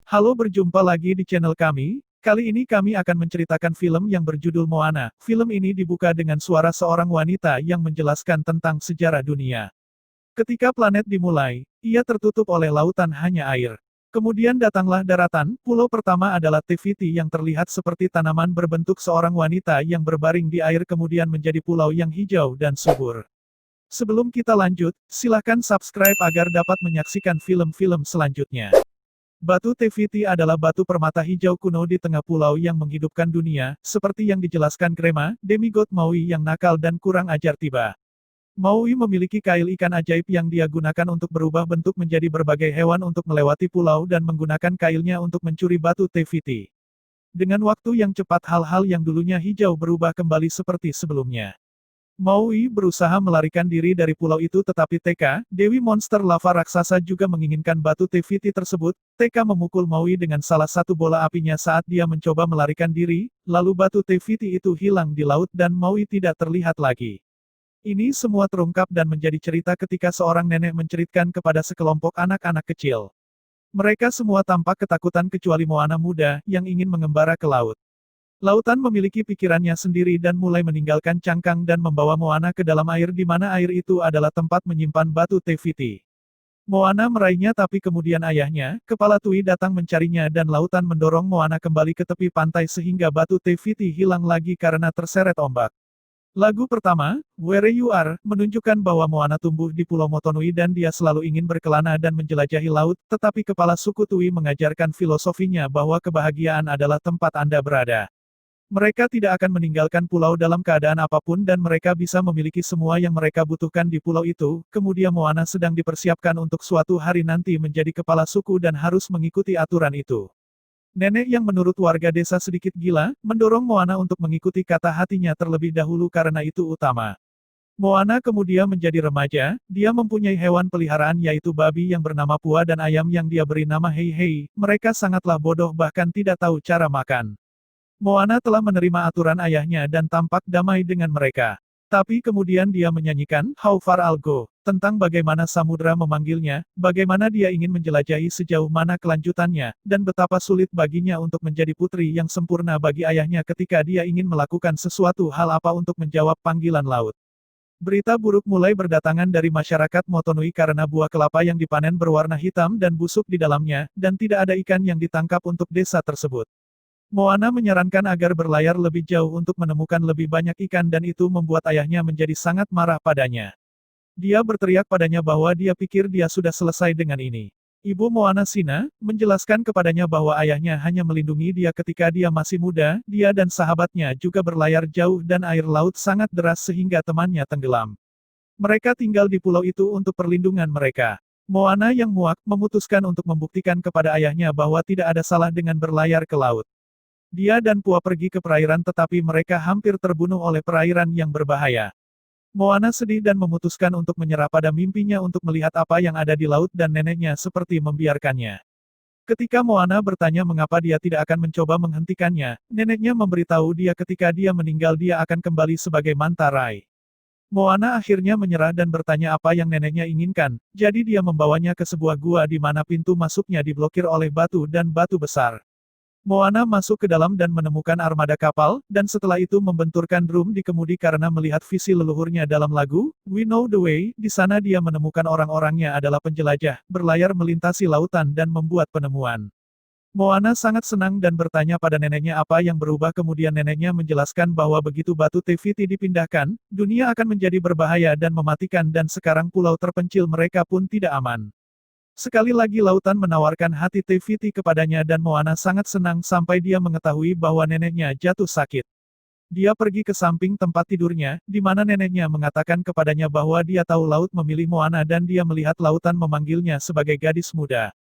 Halo, berjumpa lagi di channel kami. Kali ini kami akan menceritakan film yang berjudul Moana. Film ini dibuka dengan suara seorang wanita yang menjelaskan tentang sejarah dunia. Ketika planet dimulai, ia tertutup oleh lautan hanya air. Kemudian datanglah daratan. Pulau pertama adalah Te-Fiti yang terlihat seperti tanaman berbentuk seorang wanita yang berbaring di air, kemudian menjadi pulau yang hijau dan subur. Sebelum kita lanjut, silakan subscribe agar dapat menyaksikan film-film selanjutnya. Batu Te-Fiti adalah batu permata hijau kuno di tengah pulau yang menghidupkan dunia, seperti yang dijelaskan Grema, demigod Maui yang nakal dan kurang ajar tiba. Maui memiliki kail ikan ajaib yang dia gunakan untuk berubah bentuk menjadi berbagai hewan untuk melewati pulau dan menggunakan kailnya untuk mencuri batu Te-Fiti. Dengan waktu yang cepat, hal-hal yang dulunya hijau berubah kembali seperti sebelumnya. Maui berusaha melarikan diri dari pulau itu, tetapi Teka, Dewi monster lava raksasa, juga menginginkan batu Te-Fiti tersebut. Teka memukul Maui dengan salah satu bola apinya saat dia mencoba melarikan diri, lalu batu Te-Fiti itu hilang di laut dan Maui tidak terlihat lagi. Ini semua terungkap dan menjadi cerita ketika seorang nenek menceritakan kepada sekelompok anak-anak kecil. Mereka semua tampak ketakutan kecuali Moana muda, yang ingin mengembara ke laut. Lautan memiliki pikirannya sendiri dan mulai meninggalkan cangkang dan membawa Moana ke dalam air, di mana air itu adalah tempat menyimpan batu Te-Fiti. Moana meraihnya, tapi kemudian ayahnya, Kepala Tui, datang mencarinya dan lautan mendorong Moana kembali ke tepi pantai sehingga batu Te-Fiti hilang lagi karena terseret ombak. Lagu pertama, Where You Are, menunjukkan bahwa Moana tumbuh di Pulau Motonui dan dia selalu ingin berkelana dan menjelajahi laut, tetapi kepala suku Tui mengajarkan filosofinya bahwa kebahagiaan adalah tempat Anda berada. Mereka tidak akan meninggalkan pulau dalam keadaan apapun dan mereka bisa memiliki semua yang mereka butuhkan di pulau itu. Kemudian Moana sedang dipersiapkan untuk suatu hari nanti menjadi kepala suku dan harus mengikuti aturan itu. Nenek yang menurut warga desa sedikit gila, mendorong Moana untuk mengikuti kata hatinya terlebih dahulu karena itu utama. Moana kemudian menjadi remaja, dia mempunyai hewan peliharaan yaitu babi yang bernama Pua dan ayam yang dia beri nama Hei Hei. Mereka sangatlah bodoh, bahkan tidak tahu cara makan. Moana telah menerima aturan ayahnya dan tampak damai dengan mereka. Tapi kemudian dia menyanyikan How Far I'll Go, tentang bagaimana samudra memanggilnya, bagaimana dia ingin menjelajahi sejauh mana kelanjutannya, dan betapa sulit baginya untuk menjadi putri yang sempurna bagi ayahnya ketika dia ingin melakukan sesuatu hal apa untuk menjawab panggilan laut. Berita buruk mulai berdatangan dari masyarakat Motonui karena buah kelapa yang dipanen berwarna hitam dan busuk di dalamnya, dan tidak ada ikan yang ditangkap untuk desa tersebut. Moana menyarankan agar berlayar lebih jauh untuk menemukan lebih banyak ikan dan itu membuat ayahnya menjadi sangat marah padanya. Dia berteriak padanya bahwa dia pikir dia sudah selesai dengan ini. Ibu Moana, Sina, menjelaskan kepadanya bahwa ayahnya hanya melindungi dia ketika dia masih muda. Dia dan sahabatnya juga berlayar jauh dan air laut sangat deras sehingga temannya tenggelam. Mereka tinggal di pulau itu untuk perlindungan mereka. Moana yang muak memutuskan untuk membuktikan kepada ayahnya bahwa tidak ada salah dengan berlayar ke laut. Dia dan Pua pergi ke perairan, tetapi mereka hampir terbunuh oleh perairan yang berbahaya. Moana sedih dan memutuskan untuk menyerah pada mimpinya untuk melihat apa yang ada di laut dan neneknya seperti membiarkannya. Ketika Moana bertanya mengapa dia tidak akan mencoba menghentikannya, neneknya memberitahu dia ketika dia meninggal dia akan kembali sebagai manta rai. Moana akhirnya menyerah dan bertanya apa yang neneknya inginkan, jadi dia membawanya ke sebuah gua di mana pintu masuknya diblokir oleh batu dan batu besar. Moana masuk ke dalam dan menemukan armada kapal, dan setelah itu membenturkan drum di kemudi karena melihat visi leluhurnya dalam lagu, We Know the Way. Di sana dia menemukan orang-orangnya adalah penjelajah, berlayar melintasi lautan dan membuat penemuan. Moana sangat senang dan bertanya pada neneknya apa yang berubah, kemudian neneknya menjelaskan bahwa begitu batu Te-Fiti dipindahkan, dunia akan menjadi berbahaya dan mematikan dan sekarang pulau terpencil mereka pun tidak aman. Sekali lagi lautan menawarkan hati Te-Fiti kepadanya dan Moana sangat senang sampai dia mengetahui bahwa neneknya jatuh sakit. Dia pergi ke samping tempat tidurnya, di mana neneknya mengatakan kepadanya bahwa dia tahu laut memilih Moana dan dia melihat lautan memanggilnya sebagai gadis muda.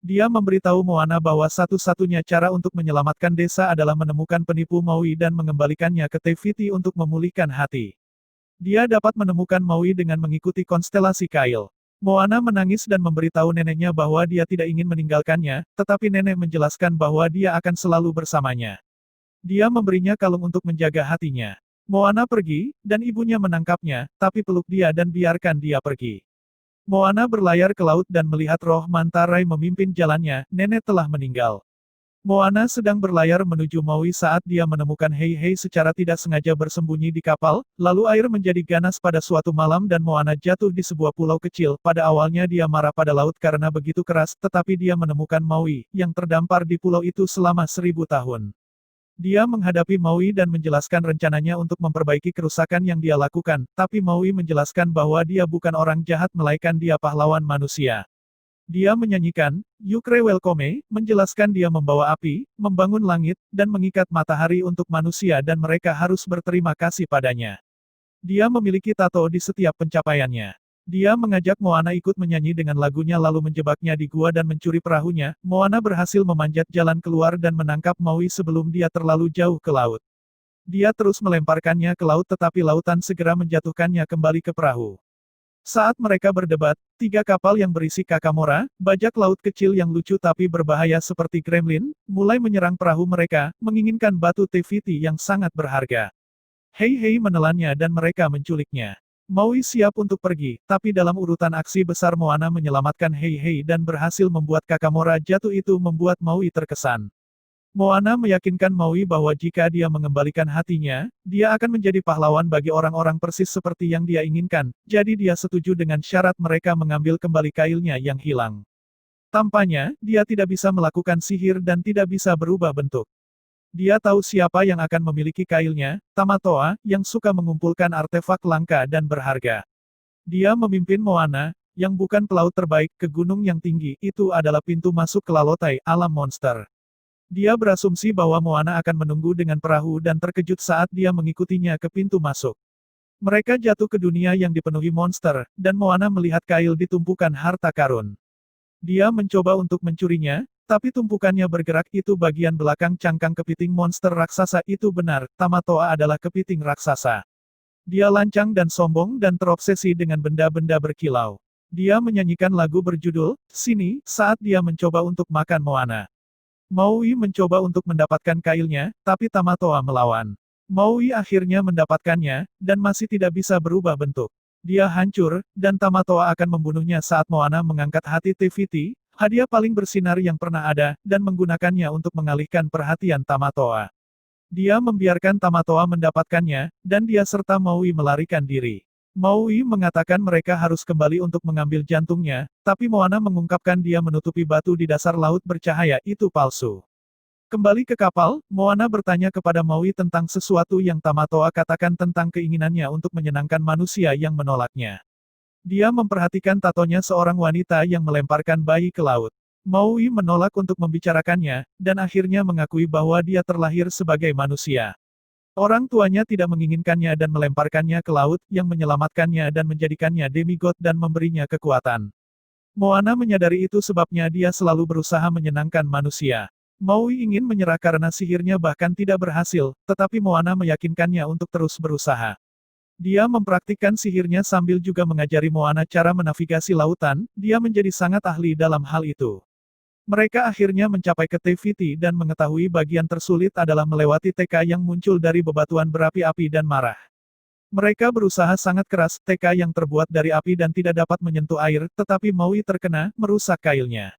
Dia memberitahu Moana bahwa satu-satunya cara untuk menyelamatkan desa adalah menemukan penipu Maui dan mengembalikannya ke Te-Fiti untuk memulihkan hati. Dia dapat menemukan Maui dengan mengikuti konstelasi Kail. Moana menangis dan memberitahu neneknya bahwa dia tidak ingin meninggalkannya, tetapi nenek menjelaskan bahwa dia akan selalu bersamanya. Dia memberinya kalung untuk menjaga hatinya. Moana pergi, dan ibunya menangkapnya, tapi peluk dia dan biarkan dia pergi. Moana berlayar ke laut dan melihat roh Manta Rai memimpin jalannya, nenek telah meninggal. Moana sedang berlayar menuju Maui saat dia menemukan Hei Hei secara tidak sengaja bersembunyi di kapal, lalu air menjadi ganas pada suatu malam dan Moana jatuh di sebuah pulau kecil. Pada awalnya dia marah pada laut karena begitu keras, tetapi dia menemukan Maui, yang terdampar di pulau itu selama 1000 tahun. Dia menghadapi Maui dan menjelaskan rencananya untuk memperbaiki kerusakan yang dia lakukan, tapi Maui menjelaskan bahwa dia bukan orang jahat melainkan dia pahlawan manusia. Dia menyanyikan, Yukre Welcome, menjelaskan dia membawa api, membangun langit, dan mengikat matahari untuk manusia dan mereka harus berterima kasih padanya. Dia memiliki tato di setiap pencapaiannya. Dia mengajak Moana ikut menyanyi dengan lagunya lalu menjebaknya di gua dan mencuri perahunya. Moana berhasil memanjat jalan keluar dan menangkap Maui sebelum dia terlalu jauh ke laut. Dia terus melemparkannya ke laut tetapi lautan segera menjatuhkannya kembali ke perahu. Saat mereka berdebat, 3 kapal yang berisi Kakamora, bajak laut kecil yang lucu tapi berbahaya seperti gremlin, mulai menyerang perahu mereka, menginginkan batu TVT yang sangat berharga. Hei Hei menelannya dan mereka menculiknya. Maui siap untuk pergi, tapi dalam urutan aksi besar Moana menyelamatkan Hei Hei dan berhasil membuat Kakamora jatuh itu membuat Maui terkesan. Moana meyakinkan Maui bahwa jika dia mengembalikan hatinya, dia akan menjadi pahlawan bagi orang-orang persis seperti yang dia inginkan, jadi dia setuju dengan syarat mereka mengambil kembali kailnya yang hilang. Tampaknya, dia tidak bisa melakukan sihir dan tidak bisa berubah bentuk. Dia tahu siapa yang akan memiliki kailnya, Tamatoa, yang suka mengumpulkan artefak langka dan berharga. Dia memimpin Moana, yang bukan pelaut terbaik, ke gunung yang tinggi, itu adalah pintu masuk ke Lalotai, alam monster. Dia berasumsi bahwa Moana akan menunggu dengan perahu dan terkejut saat dia mengikutinya ke pintu masuk. Mereka jatuh ke dunia yang dipenuhi monster, dan Moana melihat kail di tumpukan harta karun. Dia mencoba untuk mencurinya, tapi tumpukannya bergerak itu bagian belakang cangkang kepiting monster raksasa itu benar, Tamatoa adalah kepiting raksasa. Dia lancang dan sombong dan terobsesi dengan benda-benda berkilau. Dia menyanyikan lagu berjudul, Sini, saat dia mencoba untuk makan Moana. Maui mencoba untuk mendapatkan kailnya, tapi Tamatoa melawan. Maui akhirnya mendapatkannya, dan masih tidak bisa berubah bentuk. Dia hancur, dan Tamatoa akan membunuhnya saat Moana mengangkat hati TVT, hadiah paling bersinar yang pernah ada, dan menggunakannya untuk mengalihkan perhatian Tamatoa. Dia membiarkan Tamatoa mendapatkannya, dan dia serta Maui melarikan diri. Maui mengatakan mereka harus kembali untuk mengambil jantungnya, tapi Moana mengungkapkan dia menutupi batu di dasar laut bercahaya itu palsu. Kembali ke kapal, Moana bertanya kepada Maui tentang sesuatu yang Tamatoa katakan tentang keinginannya untuk menyenangkan manusia yang menolaknya. Dia memperhatikan tatonya seorang wanita yang melemparkan bayi ke laut. Maui menolak untuk membicarakannya, dan akhirnya mengakui bahwa dia terlahir sebagai manusia. Orang tuanya tidak menginginkannya dan melemparkannya ke laut, yang menyelamatkannya dan menjadikannya demigod dan memberinya kekuatan. Moana menyadari itu sebabnya dia selalu berusaha menyenangkan manusia. Maui ingin menyerah karena sihirnya bahkan tidak berhasil, tetapi Moana meyakinkannya untuk terus berusaha. Dia mempraktikkan sihirnya sambil juga mengajari Moana cara menavigasi lautan, dia menjadi sangat ahli dalam hal itu. Mereka akhirnya mencapai ke TVT dan mengetahui bagian tersulit adalah melewati TK yang muncul dari bebatuan berapi-api dan marah. Mereka berusaha sangat keras, TK yang terbuat dari api dan tidak dapat menyentuh air, tetapi Maui terkena, merusak kailnya.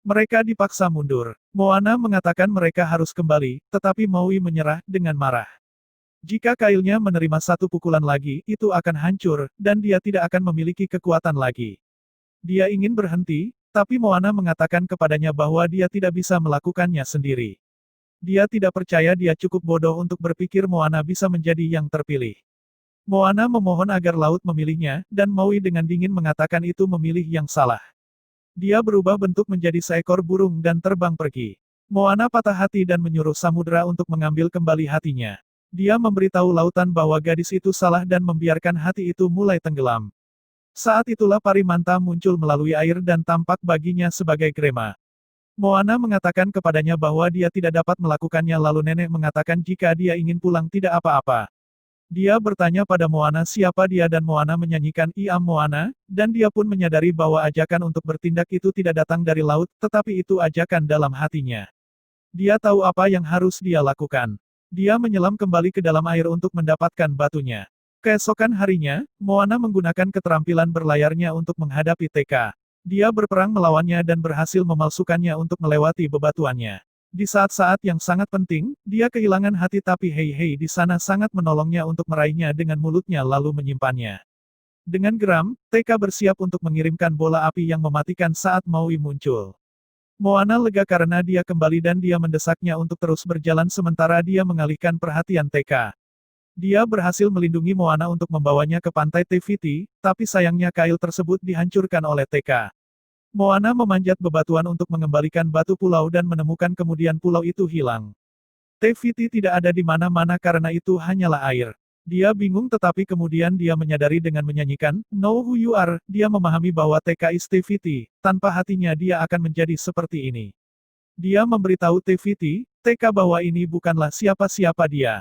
Mereka dipaksa mundur. Moana mengatakan mereka harus kembali, tetapi Maui menyerah, dengan marah. Jika kailnya menerima satu pukulan lagi, itu akan hancur, dan dia tidak akan memiliki kekuatan lagi. Dia ingin berhenti, tapi Moana mengatakan kepadanya bahwa dia tidak bisa melakukannya sendiri. Dia tidak percaya dia cukup bodoh untuk berpikir Moana bisa menjadi yang terpilih. Moana memohon agar laut memilihnya, dan Maui dengan dingin mengatakan itu memilih yang salah. Dia berubah bentuk menjadi seekor burung dan terbang pergi. Moana patah hati dan menyuruh samudera untuk mengambil kembali hatinya. Dia memberitahu lautan bahwa gadis itu salah dan membiarkan hati itu mulai tenggelam. Saat itulah pari manta muncul melalui air dan tampak baginya sebagai krema. Moana mengatakan kepadanya bahwa dia tidak dapat melakukannya lalu nenek mengatakan jika dia ingin pulang tidak apa-apa. Dia bertanya pada Moana siapa dia dan Moana menyanyikan I am Moana, dan dia pun menyadari bahwa ajakan untuk bertindak itu tidak datang dari laut, tetapi itu ajakan dalam hatinya. Dia tahu apa yang harus dia lakukan. Dia menyelam kembali ke dalam air untuk mendapatkan batunya. Keesokan harinya, Moana menggunakan keterampilan berlayarnya untuk menghadapi Teka. Dia berperang melawannya dan berhasil memalsukannya untuk melewati bebatuannya. Di saat-saat yang sangat penting, dia kehilangan hati tapi Hei di sana sangat menolongnya untuk meraihnya dengan mulutnya lalu menyimpannya. Dengan geram, Teka bersiap untuk mengirimkan bola api yang mematikan saat Maui muncul. Moana lega karena dia kembali dan dia mendesaknya untuk terus berjalan sementara dia mengalihkan perhatian Teka. Dia berhasil melindungi Moana untuk membawanya ke pantai Te-Fiti, tapi sayangnya kail tersebut dihancurkan oleh Teka. Moana memanjat bebatuan untuk mengembalikan batu pulau dan menemukan kemudian pulau itu hilang. Te-Fiti tidak ada di mana-mana karena itu hanyalah air. Dia bingung tetapi kemudian dia menyadari dengan menyanyikan, Know Who You Are, dia memahami bahwa Teka is Te-Fiti, tanpa hatinya dia akan menjadi seperti ini. Dia memberitahu Te-Fiti, Teka bahwa ini bukanlah siapa-siapa dia.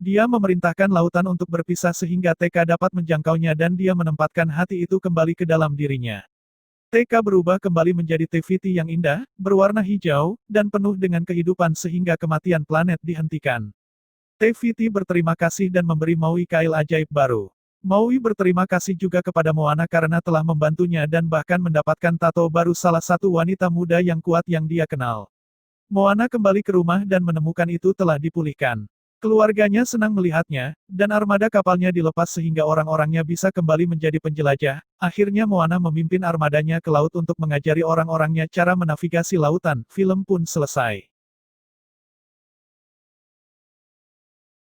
Dia memerintahkan lautan untuk berpisah sehingga Teka dapat menjangkaunya dan dia menempatkan hati itu kembali ke dalam dirinya. Teka berubah kembali menjadi Te-Fiti yang indah, berwarna hijau, dan penuh dengan kehidupan sehingga kematian planet dihentikan. Te-Fiti berterima kasih dan memberi Maui kail ajaib baru. Maui berterima kasih juga kepada Moana karena telah membantunya dan bahkan mendapatkan tato baru salah satu wanita muda yang kuat yang dia kenal. Moana kembali ke rumah dan menemukan itu telah dipulihkan. Keluarganya senang melihatnya, dan armada kapalnya dilepas sehingga orang-orangnya bisa kembali menjadi penjelajah. Akhirnya Moana memimpin armadanya ke laut untuk mengajari orang-orangnya cara menavigasi lautan. Film pun selesai.